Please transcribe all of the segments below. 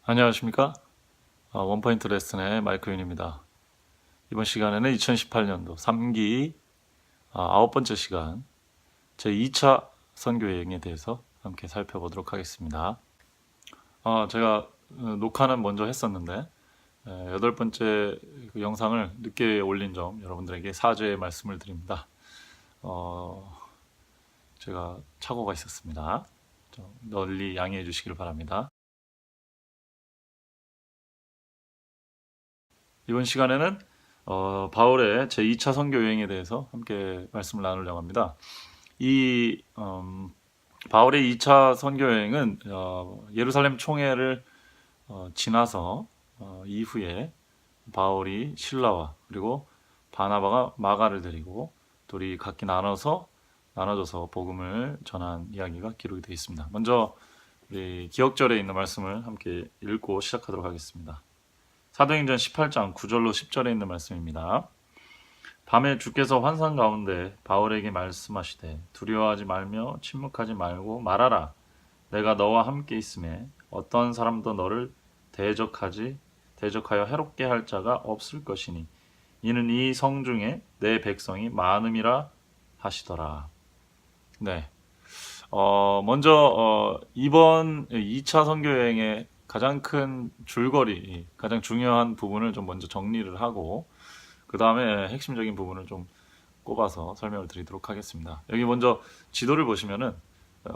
안녕하십니까? 원포인트 레슨의 마이크 윤입니다. 이번 시간에는 2018년도 3기 9번째 시간 제 2차 선교 여행에 대해서 함께 살펴보도록 하겠습니다. 제가 녹화는 먼저 했었는데 8번째 그 영상을 늦게 올린 점 여러분들에게 사죄의 말씀을 드립니다. 제가 착오가 있었습니다. 좀 널리 양해해 주시길 바랍니다. 이번 시간에는 바울의 제2차 선교 여행에 대해서 함께 말씀을 나누려고 합니다. 이 바울의 2차 선교 여행은 예루살렘 총회를 지나서 이후에 바울이 실라와 그리고 바나바가 마가를 데리고 둘이 각기 나눠져서 복음을 전한 이야기가 기록이 되어 있습니다. 먼저 우리 기억절에 있는 말씀을 함께 읽고 시작하도록 하겠습니다. 사도행전 18장 9절로 10절에 있는 말씀입니다. 밤에 주께서 환상 가운데 바울에게 말씀하시되 두려워하지 말며 침묵하지 말고 말하라. 내가 너와 함께 있음에 어떤 사람도 너를 대적하여 해롭게 할 자가 없을 것이니 이는 이 성 중에 내 백성이 많음이라 하시더라. 네. 먼저 이번 2차 선교 여행의 가장 큰 줄거리, 가장 중요한 부분을 좀 먼저 정리를 하고 그 다음에 핵심적인 부분을 좀 꼽아서 설명을 드리도록 하겠습니다. 여기 먼저 지도를 보시면은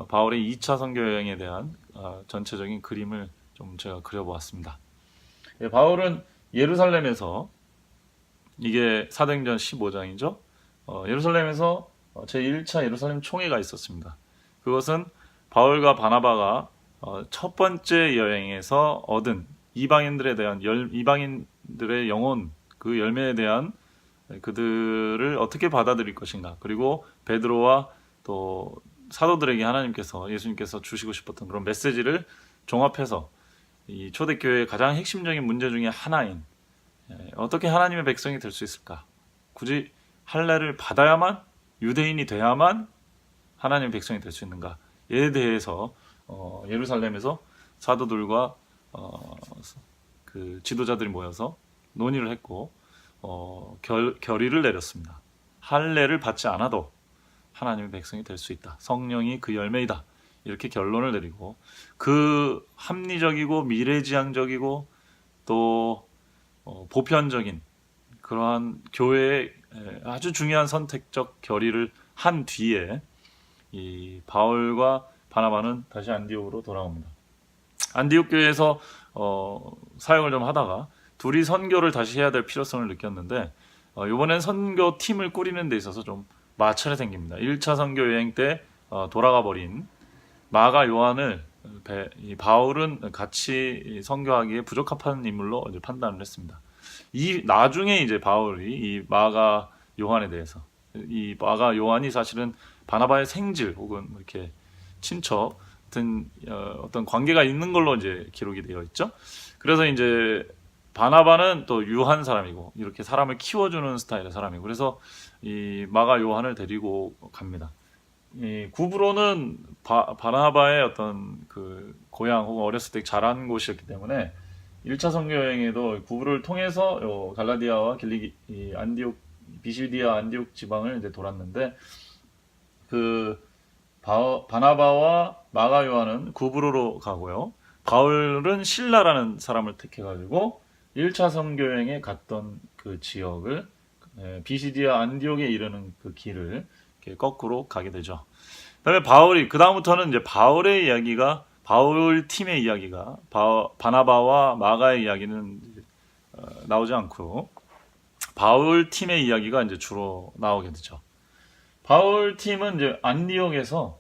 바울의 2차 선교 여행에 대한 전체적인 그림을 좀 제가 그려보았습니다. 바울은 예루살렘에서 이게 사도행전 15장이죠. 예루살렘에서 제1차 예루살렘 총회가 있었습니다. 그것은 바울과 바나바가 첫 번째 여행에서 얻은 이방인들의 영혼 그 열매에 대한 그들을 어떻게 받아들일 것인가, 그리고 베드로와 또 사도들에게 예수님께서 주시고 싶었던 그런 메시지를 종합해서 이 초대교회의 가장 핵심적인 문제 중에 하나인 어떻게 하나님의 백성이 될 수 있을까, 굳이 할례를 받아야만 유대인이 돼야만 하나님의 백성이 될 수 있는가에 대해서 예루살렘에서 사도들과 그 지도자들이 모여서 논의를 했고 결의를 내렸습니다. 할례를 받지 않아도 하나님의 백성이 될 수 있다. 성령이 그 열매이다. 이렇게 결론을 내리고 그 합리적이고 미래지향적이고 또 보편적인 그러한 교회의 아주 중요한 선택적 결의를 한 뒤에 이 바울과 바나바는 다시 안디옥으로 돌아옵니다. 안디옥 교회에서 사역을 좀 하다가 둘이 선교를 다시 해야 될 필요성을 느꼈는데 이번엔 선교팀을 꾸리는 데 있어서 좀 마찰이 생깁니다. 1차 선교 여행 때 돌아가 버린 마가 요한을 바울은 같이 선교하기에 부적합한 인물로 판단을 했습니다. 나중에 이제 바울이 이 마가 요한에 대해서, 이 마가 요한이 사실은 바나바의 생질 혹은 이렇게 친척 같은 어떤 관계가 있는 걸로 이제 기록이 되어 있죠. 그래서 이제 바나바는 또 유한 사람이고 이렇게 사람을 키워주는 스타일의 사람이고, 그래서 이 마가 요한을 데리고 갑니다. 이 구브로는 바나바의 어떤 그 고향 혹은 어렸을 때 자란 곳이었기 때문에 1차 선교 여행에도 구브로를 통해서 갈라디아와 안디옥, 비시디아 안디옥 지방을 이제 돌았는데 그 바나바와 마가 요한은 구브로로 가고요. 바울은 실라라는 사람을 택해가지고 1차 선교 여행에 갔던 그 지역을 비시디아 안디옥에 이르는 그 길을 이렇게 거꾸로 가게 되죠. 그다음에 그다음부터는 이제 바울의 이야기가, 바울 팀의 이야기가, 바나바와 마가의 이야기는 나오지 않고 바울 팀의 이야기가 이제 주로 나오게 되죠. 바울 팀은 이제 안디옥에서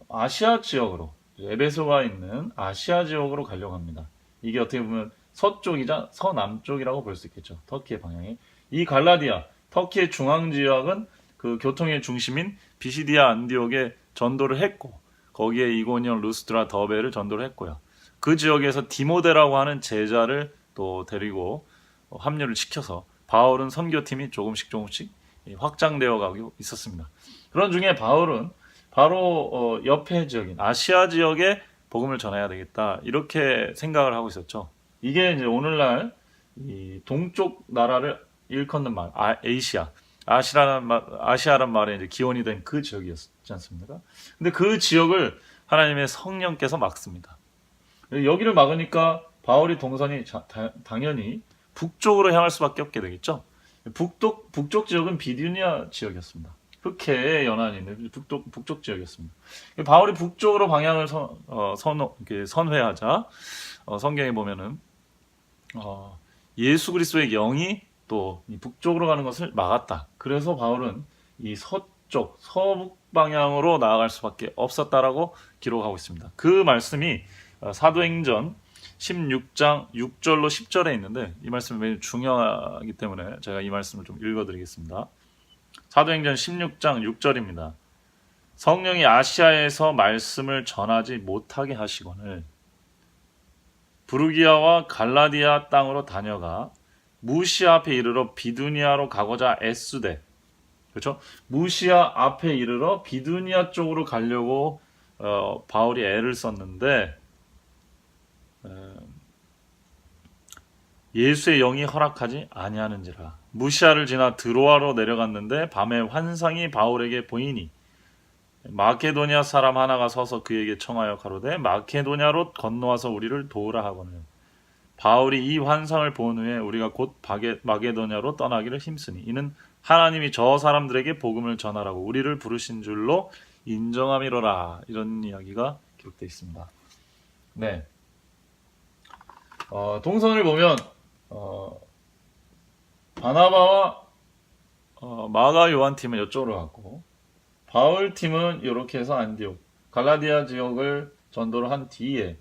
아시아 지역으로, 에베소가 있는 아시아 지역으로 가려고 합니다. 이게 어떻게 보면 서쪽이자 서남쪽이라고 볼 수 있겠죠. 터키의 방향이. 이 갈라디아, 터키의 중앙 지역은 그 교통의 중심인 비시디아 안디옥에 전도를 했고, 거기에 이고니온, 루스드라, 더베를 전도를 했고요. 그 지역에서 디모데라고 하는 제자를 또 데리고 합류를 시켜서 바울은 선교팀이 조금씩 확장되어 가고 있었습니다. 그런 중에 바울은 바로 옆에 지역인 아시아 지역에 복음을 전해야 되겠다. 이렇게 생각을 하고 있었죠. 이게 이제 오늘날 이 동쪽 나라를 일컫는 말, 아시아란 말에 이제 기원이 된 그 지역이었지 않습니까? 근데 그 지역을 하나님의 성령께서 막습니다. 여기를 막으니까 바울이 동선이 당연히 북쪽으로 향할 수밖에 없게 되겠죠. 북쪽 지역은 비두니아 지역이었습니다. 흑해에 연안이 있는 북쪽 지역이었습니다. 바울이 북쪽으로 방향을 선회하자 성경에 보면은 예수 그리스도의 영이 또 북쪽으로 가는 것을 막았다. 그래서 바울은 이 서북 방향으로 나아갈 수밖에 없었다라고 기록하고 있습니다. 그 말씀이 사도행전 16장 6절로 10절에 있는데 이 말씀이 매우 중요하기 때문에 제가 이 말씀을 좀 읽어드리겠습니다. 사도행전 16장 6절입니다. 성령이 아시아에서 말씀을 전하지 못하게 하시거늘 부르기아와 갈라디아 땅으로 다녀가 무시아 앞에 이르러 비두니아로 가고자 애쓰되, 그렇죠? 무시아 앞에 이르러 비두니아 쪽으로 가려고 바울이 애를 썼는데 예수의 영이 허락하지 아니하는지라. 무시아를 지나 드로아로 내려갔는데 밤에 환상이 바울에게 보이니 마케도니아 사람 하나가 서서 그에게 청하여 가로되 마케도니아로 건너와서 우리를 도우라 하거늘 바울이 이 환상을 본 후에 우리가 곧 마게도냐로 떠나기를 힘쓰니 이는 하나님이 저 사람들에게 복음을 전하라고 우리를 부르신 줄로 인정함이로라. 이런 이야기가 기록되어 있습니다. 네. 동선을 보면 바나바와 마가 요한 팀은 이쪽으로 갔고 바울 팀은 이렇게 해서 안디옥 갈라디아 지역을 전도를 한 뒤에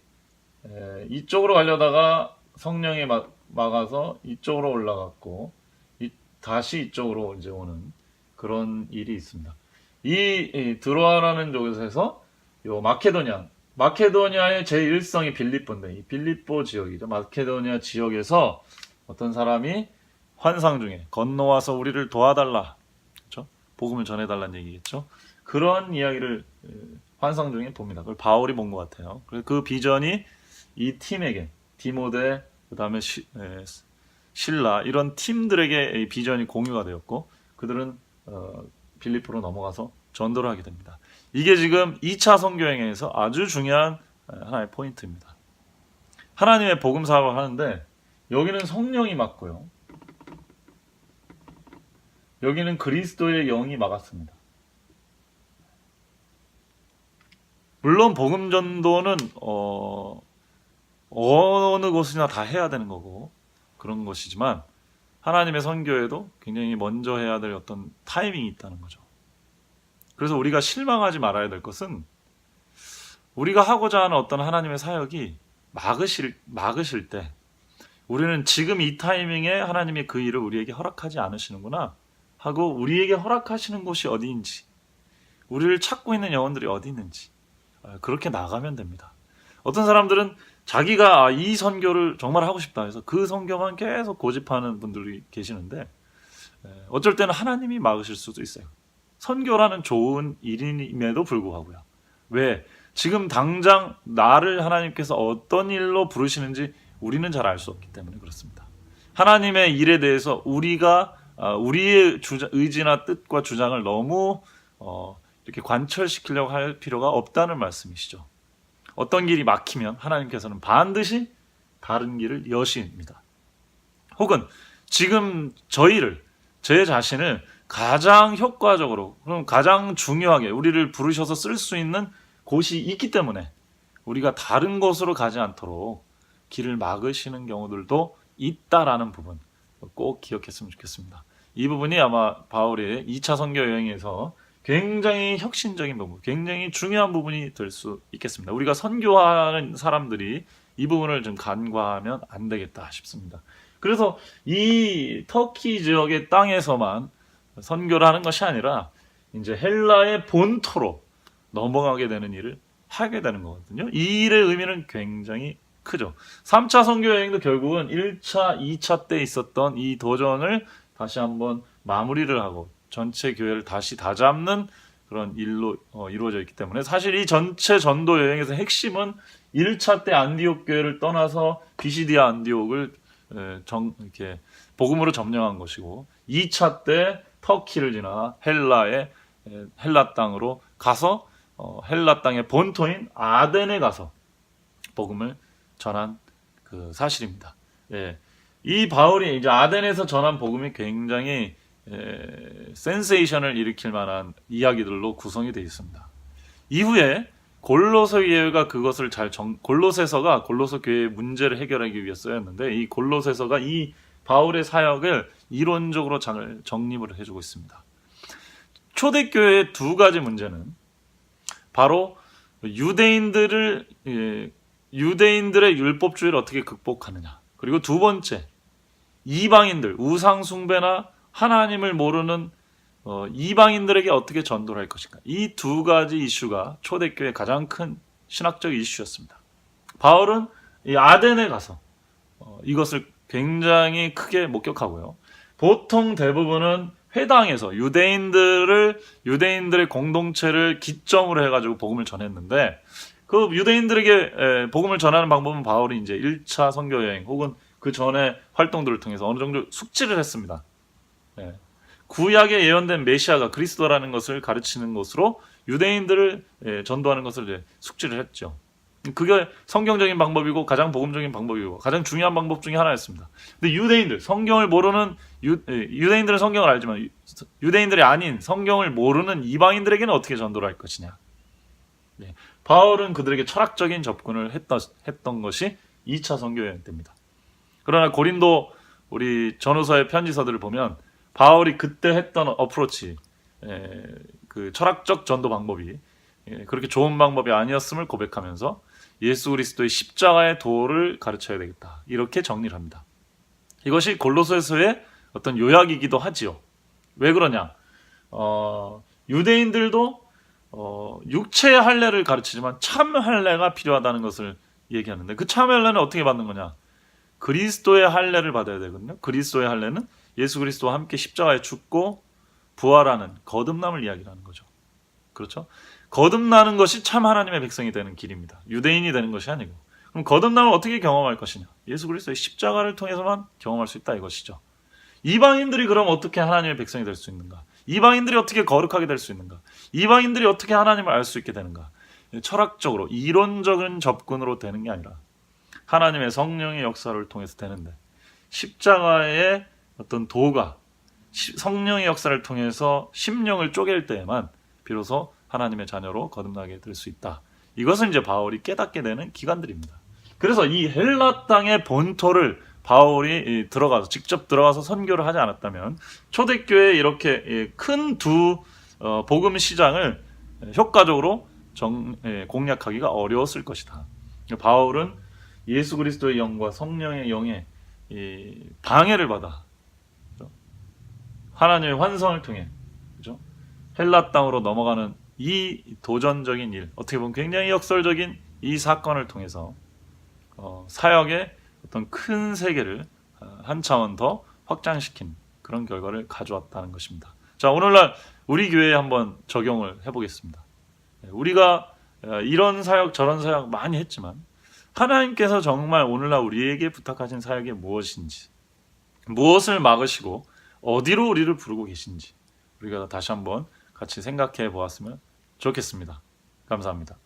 이쪽으로 가려다가 성령이 막아서 이쪽으로 올라갔고 다시 이쪽으로 이제 오는 그런 일이 있습니다. 이 드로아라는 쪽에서 요 마케도니아의 제1성이 빌립보인데 이 빌립보 지역이죠. 마케도니아 지역에서 어떤 사람이 환상 중에 건너와서 우리를 도와달라, 그렇죠? 복음을 전해달라는 얘기겠죠. 그런 이야기를 환상 중에 봅니다. 그걸 바울이 본 것 같아요. 그래서 그 비전이 이 팀에게 디모데 그 다음에 신라 이런 팀들에게 이 비전이 공유가 되었고 그들은 빌립보로 넘어가서 전도를 하게 됩니다. 이게 지금 2차 선교행에서 아주 중요한 하나의 포인트입니다. 하나님의 복음 사역을 하는데 여기는 성령이 막고요. 여기는 그리스도의 영이 막았습니다. 물론 복음 전도는 어느 곳이나 다 해야 되는 거고 그런 것이지만 하나님의 선교에도 굉장히 먼저 해야 될 어떤 타이밍이 있다는 거죠. 그래서 우리가 실망하지 말아야 될 것은 우리가 하고자 하는 어떤 하나님의 사역이 막으실 때 우리는 지금 이 타이밍에 하나님이 그 일을 우리에게 허락하지 않으시는구나 하고 우리에게 허락하시는 곳이 어디인지 우리를 찾고 있는 영혼들이 어디 있는지 그렇게 나가면 됩니다. 어떤 사람들은 자기가 이 선교를 정말 하고 싶다 해서 그 선교만 계속 고집하는 분들이 계시는데 어쩔 때는 하나님이 막으실 수도 있어요. 선교라는 좋은 일임에도 불구하고요. 왜? 지금 당장 나를 하나님께서 어떤 일로 부르시는지 우리는 잘 알 수 없기 때문에 그렇습니다. 하나님의 일에 대해서 우리가 우리의 의지나 뜻과 주장을 너무 이렇게 관철시키려고 할 필요가 없다는 말씀이시죠. 어떤 길이 막히면 하나님께서는 반드시 다른 길을 여십니다. 혹은 지금 제 자신을 가장 효과적으로 그럼 가장 중요하게 우리를 부르셔서 쓸 수 있는 곳이 있기 때문에 우리가 다른 곳으로 가지 않도록 길을 막으시는 경우들도 있다라는 부분 꼭 기억했으면 좋겠습니다. 이 부분이 아마 바울의 2차 선교 여행에서 굉장히 혁신적인 부분, 굉장히 중요한 부분이 될 수 있겠습니다. 우리가 선교하는 사람들이 이 부분을 좀 간과하면 안 되겠다 싶습니다. 그래서 이 터키 지역의 땅에서만 선교를 하는 것이 아니라 이제 헬라의 본토로 넘어가게 되는 일을 하게 되는 거거든요. 이 일의 의미는 굉장히 크죠. 3차 선교 여행도 결국은 1차, 2차 때 있었던 이 도전을 다시 한번 마무리를 하고 전체 교회를 다시 다잡는 그런 일로 이루어져 있기 때문에 사실 이 전체 전도 여행에서 핵심은 1차 때 안디옥 교회를 떠나서 비시디아 안디옥을 이렇게 복음으로 점령한 것이고 2차 때 터키를 지나 헬라 땅으로 가서 헬라 땅의 본토인 아덴에 가서 복음을 전한 그 사실입니다. 예. 이 바울이 이제 아덴에서 전한 복음이 굉장히 센세이션을 일으킬 만한 이야기들로 구성이 되어 있습니다. 이후에 골로새 교회가 그것을 골로새서가 골로새 교회의 문제를 해결하기 위해 쓰였는데 이 골로새서가 이 바울의 사역을 이론적으로 잘 정립을 해주고 있습니다. 초대교회의 두 가지 문제는 바로 유대인들의 율법주의를 어떻게 극복하느냐, 그리고 두 번째 이방인들, 우상 숭배나 하나님을 모르는 이방인들에게 어떻게 전도를 할 것인가. 이 두 가지 이슈가 초대교회의 가장 큰 신학적 이슈였습니다. 바울은 이 아덴에 가서 이것을 굉장히 크게 목격하고요. 보통 대부분은 회당에서 유대인들의 공동체를 기점으로 해가지고 복음을 전했는데 그 유대인들에게 복음을 전하는 방법은 바울이 이제 1차 선교 여행 혹은 그 전에 활동들을 통해서 어느 정도 숙지를 했습니다. 예. 구약에 예언된 메시아가 그리스도라는 것을 가르치는 것으로 유대인들을 전도하는 것을 숙지를 했죠. 그게 성경적인 방법이고 가장 복음적인 방법이고 가장 중요한 방법 중에 하나였습니다. 근데 유대인들은 성경을 알지만 유대인들이 아닌 성경을 모르는 이방인들에게는 어떻게 전도를 할 것이냐. 네. 바울은 그들에게 철학적인 접근을 했던 것이 2차 선교 여행 때입니다. 그러나 고린도 우리 전후서의 편지서들을 보면 바울이 그때 했던 어프로치, 그 철학적 전도 방법이 그렇게 좋은 방법이 아니었음을 고백하면서 예수 그리스도의 십자가의 도를 가르쳐야 되겠다. 이렇게 정리를 합니다. 이것이 골로새서의 어떤 요약이기도 하지요. 왜 그러냐? 유대인들도 육체의 할례를 가르치지만 참 할례가 필요하다는 것을 얘기하는데 그 참 할례는 어떻게 받는 거냐? 그리스도의 할례를 받아야 되거든요. 그리스도의 할례는 예수 그리스도와 함께 십자가에 죽고 부활하는 거듭남을 이야기하는 거죠. 그렇죠? 거듭나는 것이 참 하나님의 백성이 되는 길입니다. 유대인이 되는 것이 아니고. 그럼 거듭남을 어떻게 경험할 것이냐? 예수 그리스도의 십자가를 통해서만 경험할 수 있다 이것이죠. 이방인들이 그럼 어떻게 하나님의 백성이 될 수 있는가? 이방인들이 어떻게 거룩하게 될 수 있는가? 이방인들이 어떻게 하나님을 알 수 있게 되는가? 철학적으로 이론적인 접근으로 되는 게 아니라 하나님의 성령의 역사를 통해서 되는데 십자가의 어떤 도가 성령의 역사를 통해서 심령을 쪼갤 때에만 비로소 하나님의 자녀로 거듭나게 될 수 있다. 이것은 이제 바울이 깨닫게 되는 기간들입니다. 그래서 이 헬라 땅의 본토를 바울이 직접 들어가서 선교를 하지 않았다면 초대교회에 이렇게 큰 두 복음 시장을 효과적으로 공략하기가 어려웠을 것이다. 바울은 예수 그리스도의 영과 성령의 영에 방해를 받아 하나님의 환성을 통해 그죠? 헬라 땅으로 넘어가는 이 도전적인 일, 어떻게 보면 굉장히 역설적인 이 사건을 통해서 사역의 어떤 큰 세계를 한 차원 더 확장시킨 그런 결과를 가져왔다는 것입니다. 자, 오늘날 우리 교회에 한번 적용을 해보겠습니다. 우리가 이런 사역 저런 사역 많이 했지만 하나님께서 정말 오늘날 우리에게 부탁하신 사역이 무엇인지, 무엇을 막으시고 어디로 우리를 부르고 계신지 우리가 다시 한번 같이 생각해 보았으면 좋겠습니다. 감사합니다.